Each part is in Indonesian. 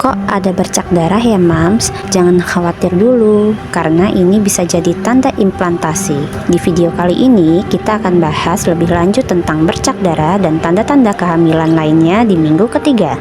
Kok ada bercak darah ya Mams? Jangan khawatir dulu, karena ini bisa jadi tanda implantasi. Di video kali ini, kita akan bahas lebih lanjut tentang bercak darah dan tanda-tanda kehamilan lainnya di minggu ketiga.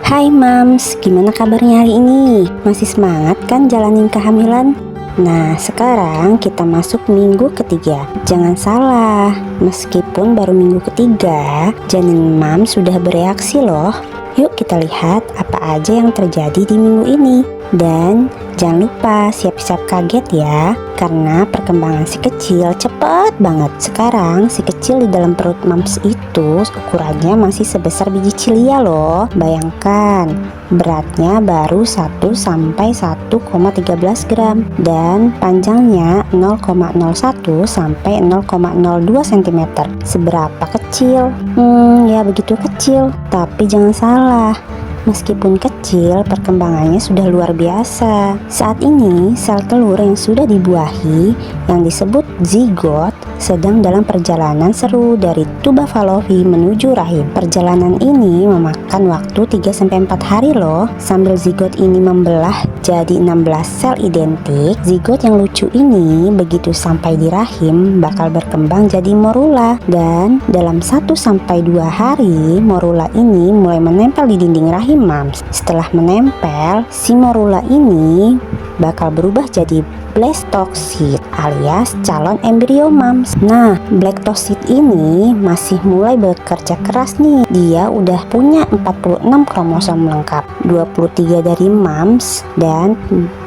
Hai Mams, gimana kabarnya hari ini? Masih semangat kan jalanin kehamilan? Nah, sekarang kita masuk minggu ketiga. Jangan salah, meskipun baru minggu ketiga, janin Mams sudah bereaksi loh. Yuk kita lihat apa aja yang terjadi di minggu ini. Dan jangan lupa siap-siap kaget ya, karena perkembangan si kecil cepet banget. Sekarang si kecil di dalam perut Mams itu ukurannya masih sebesar biji cilia loh. Bayangkan, beratnya baru 1 sampai 1,13 gram dan panjangnya 0,01 sampai 0,02 cm. Seberapa kecil? Ya begitu kecil. Tapi jangan salah, meskipun kecil, perkembangannya sudah luar biasa. Saat ini, sel telur yang sudah dibuahi, yang disebut zigot, sedang dalam perjalanan seru dari tuba Fallopi menuju rahim. Perjalanan ini memakan waktu 3-4 hari loh. Sambil zigot ini membelah jadi 16 sel identik, zigot yang lucu ini begitu sampai di rahim bakal berkembang jadi morula. Dan dalam 1-2 hari, morula ini mulai menempel di dinding rahim Mams. Setelah menempel, si morula ini bakal berubah jadi blastocyst alias calon embrio Mams. Nah, blastocyst ini masih mulai bekerja keras nih. Dia udah punya 46 kromosom lengkap, 23 dari Mams dan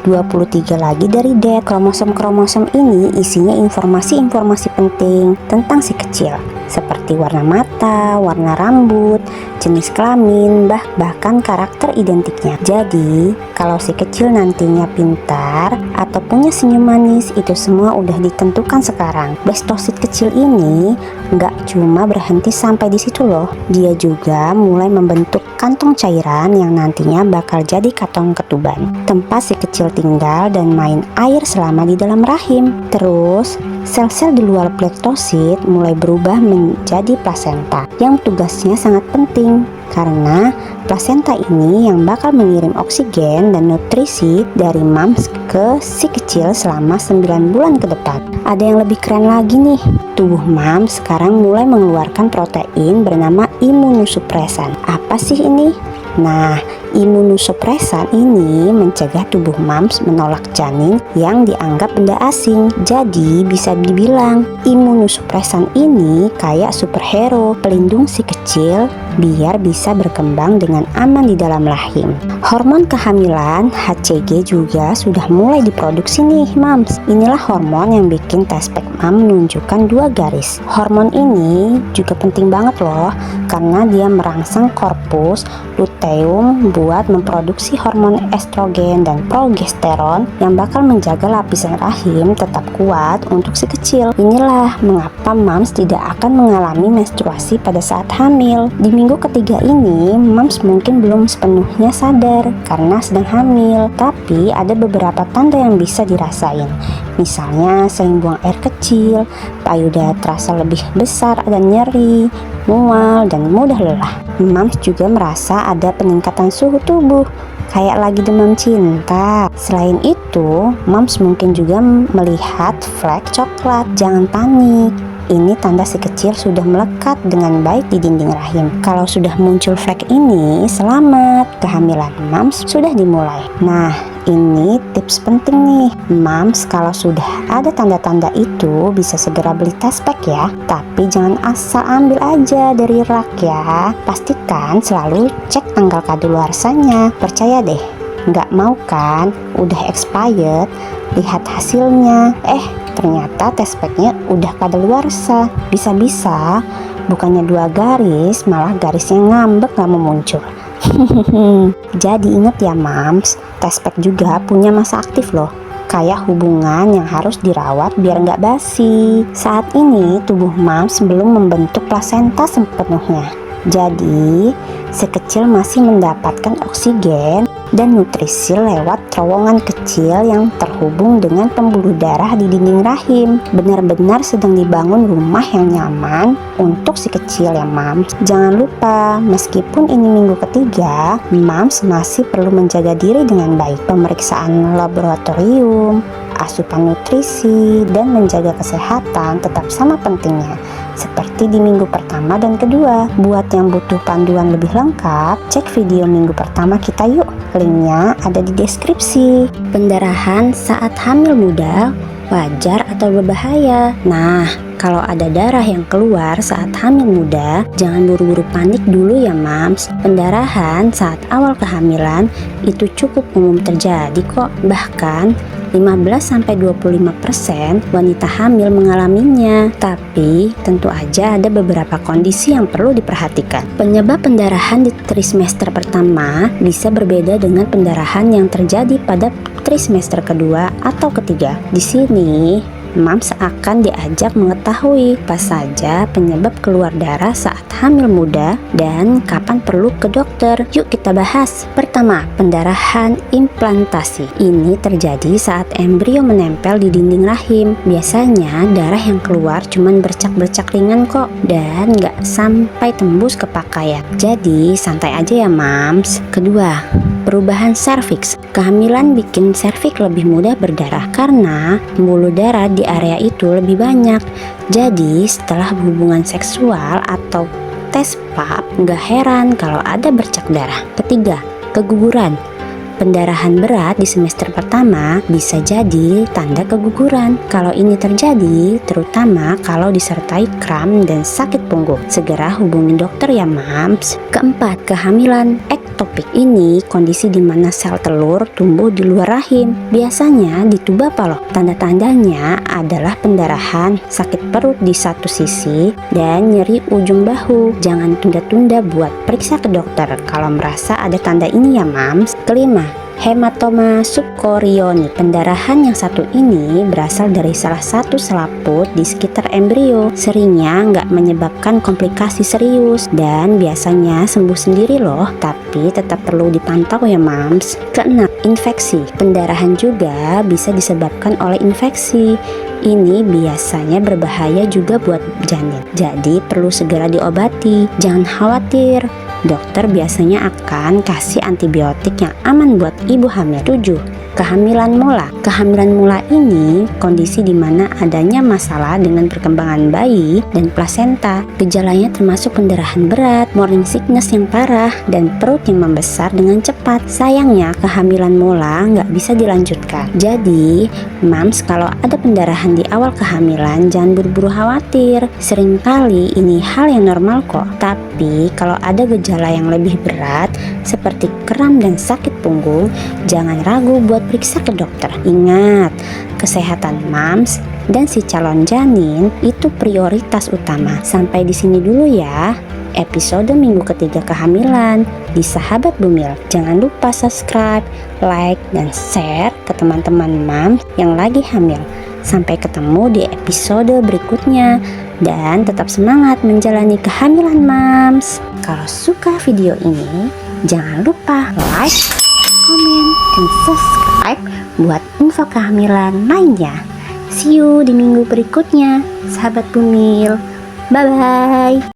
23 lagi dari Dad. Kromosom-kromosom ini isinya informasi-informasi penting tentang si kecil, seperti warna mata, warna rambut, jenis kelamin, bahkan karakter identiknya. Jadi, kalau si kecil nantinya pintar atau punya senyum manis, itu semua udah ditentukan sekarang. Blastocyst kecil ini nggak cuma berhenti sampai di situ loh. Dia juga mulai membentuk kantong cairan yang nantinya bakal jadi kantong ketuban, tempat si kecil tinggal dan main air selama di dalam rahim. Terus, sel-sel di luar blastocyst mulai berubah menjadi plasenta yang tugasnya sangat penting, karena plasenta ini yang bakal mengirim oksigen dan nutrisi dari Mams ke si kecil selama 9 bulan ke depan. Ada yang lebih keren lagi nih, tubuh Mams sekarang mulai mengeluarkan protein bernama imunosupresan. Apa sih ini? Nah, imunosupresan ini mencegah tubuh Mams menolak janin yang dianggap benda asing. Jadi bisa dibilang imunosupresan ini kayak superhero pelindung si kecil biar bisa berkembang dengan aman di dalam rahim. Hormon kehamilan HCG juga sudah mulai diproduksi nih Mams. Inilah hormon yang bikin tespek Mam menunjukkan 2 garis. Hormon ini juga penting banget loh, karena dia merangsang korpus luteum buat memproduksi hormon estrogen dan progesteron yang bakal menjaga lapisan rahim tetap kuat untuk si kecil. Inilah mengapa Mams tidak akan mengalami menstruasi pada saat hamil. Di minggu ketiga ini, Mams mungkin belum sepenuhnya sadar karena sedang hamil, tapi ada beberapa tanda yang bisa dirasain. Misalnya sering buang air kecil, payudara terasa lebih besar dan nyeri, mual, dan mudah lelah. Mams juga merasa ada peningkatan suhu tubuh, kayak lagi demam cinta. Selain itu, Mams mungkin juga melihat flek coklat. Jangan panik, ini tanda si kecil sudah melekat dengan baik di dinding rahim. Kalau sudah muncul flek ini, selamat, kehamilan Mams sudah dimulai. Nah, ini tips penting nih, Mams kalau sudah ada tanda-tanda itu bisa segera beli tespek ya. Tapi jangan asal ambil aja dari rak ya. Pastikan selalu cek tanggal kadaluarsanya. Percaya deh, nggak mau kan udah expired, lihat hasilnya, ternyata tespeknya udah kadaluarsa. Bisa-bisa bukannya 2 garis, malah garisnya ngambek gak mau muncul. Jadi ingat ya Mams, tespek juga punya masa aktif loh, kayak hubungan yang harus dirawat biar nggak basi. Saat ini tubuh Mams belum membentuk plasenta sepenuhnya. Jadi, si kecil masih mendapatkan oksigen dan nutrisi lewat terowongan kecil yang terhubung dengan pembuluh darah di dinding rahim. Benar-benar sedang dibangun rumah yang nyaman untuk si kecil ya Mams. Jangan lupa, meskipun ini minggu ketiga, Mams masih perlu menjaga diri dengan baik. Pemeriksaan laboratorium, asupan nutrisi, dan menjaga kesehatan tetap sama pentingnya seperti di minggu pertama dan kedua. Buat yang butuh panduan lebih lengkap, cek video minggu pertama kita yuk. Linknya ada di deskripsi. Pendarahan saat hamil muda wajar atau berbahaya? Nah, kalau ada darah yang keluar saat hamil muda, jangan buru-buru panik dulu ya Mams. Pendarahan saat awal kehamilan itu cukup umum terjadi kok. Bahkan 15-25% wanita hamil mengalaminya. Tapi tentu aja ada beberapa kondisi yang perlu diperhatikan. Penyebab pendarahan di trimester pertama bisa berbeda dengan pendarahan yang terjadi pada trimester kedua atau ketiga. Di sini Mams akan diajak mengetahui apa saja penyebab keluar darah saat hamil muda dan kapan perlu ke dokter. Yuk kita bahas. Pertama, pendarahan implantasi. Ini terjadi saat embrio menempel di dinding rahim. Biasanya darah yang keluar cuman bercak-bercak ringan kok dan nggak sampai tembus ke pakaian. Jadi santai aja ya Mams. Kedua, perubahan serviks. Kehamilan bikin serviks lebih mudah berdarah karena pembuluh darah di area itu lebih banyak. Jadi setelah hubungan seksual atau tes pap, nggak heran kalau ada bercak darah. Ketiga, keguguran. Pendarahan berat di semester pertama bisa jadi tanda keguguran. Kalau ini terjadi, terutama kalau disertai kram dan sakit punggung, segera hubungi dokter ya Mams. Keempat, kehamilan ektopik. Ini kondisi di mana sel telur tumbuh di luar rahim. Biasanya di tuba loh. Tanda-tandanya adalah pendarahan, sakit perut di satu sisi, dan nyeri ujung bahu. Jangan tunda-tunda buat periksa ke dokter kalau merasa ada tanda ini ya Mams. Kelima, hematoma subkorioni. Pendarahan yang satu ini berasal dari salah satu selaput di sekitar embrio. Seringnya nggak menyebabkan komplikasi serius dan biasanya sembuh sendiri loh, tapi tetap perlu dipantau ya Mams. Keenam, infeksi. Pendarahan juga bisa disebabkan oleh infeksi. Ini biasanya berbahaya juga buat janin, jadi perlu segera diobati. Jangan khawatir, dokter biasanya akan kasih antibiotik yang aman buat ibu hamil. 7. Kehamilan mula. Kehamilan mula ini kondisi di mana adanya masalah dengan perkembangan bayi dan plasenta. Gejalanya termasuk pendarahan berat, morning sickness yang parah, dan perut yang membesar dengan cepat. Sayangnya kehamilan mula nggak bisa dilanjutkan. Jadi, Mams kalau ada pendarahan di awal kehamilan jangan buru-buru khawatir. Seringkali ini hal yang normal kok. Tapi kalau ada gejala yang lebih berat seperti kram dan sakit punggung, jangan ragu buat periksa ke dokter. Ingat, kesehatan Mams dan si calon janin itu prioritas utama. Sampai di sini dulu ya episode minggu ketiga kehamilan di Sahabat Bumil. Jangan lupa subscribe, like, dan share ke teman-teman Mams yang lagi hamil. Sampai ketemu di episode berikutnya dan tetap semangat menjalani kehamilan Mams. Kalau suka video ini, jangan lupa like, komen, dan subscribe buat info kehamilan lainnya. See you di minggu berikutnya, Sahabat Bumil. Bye-bye.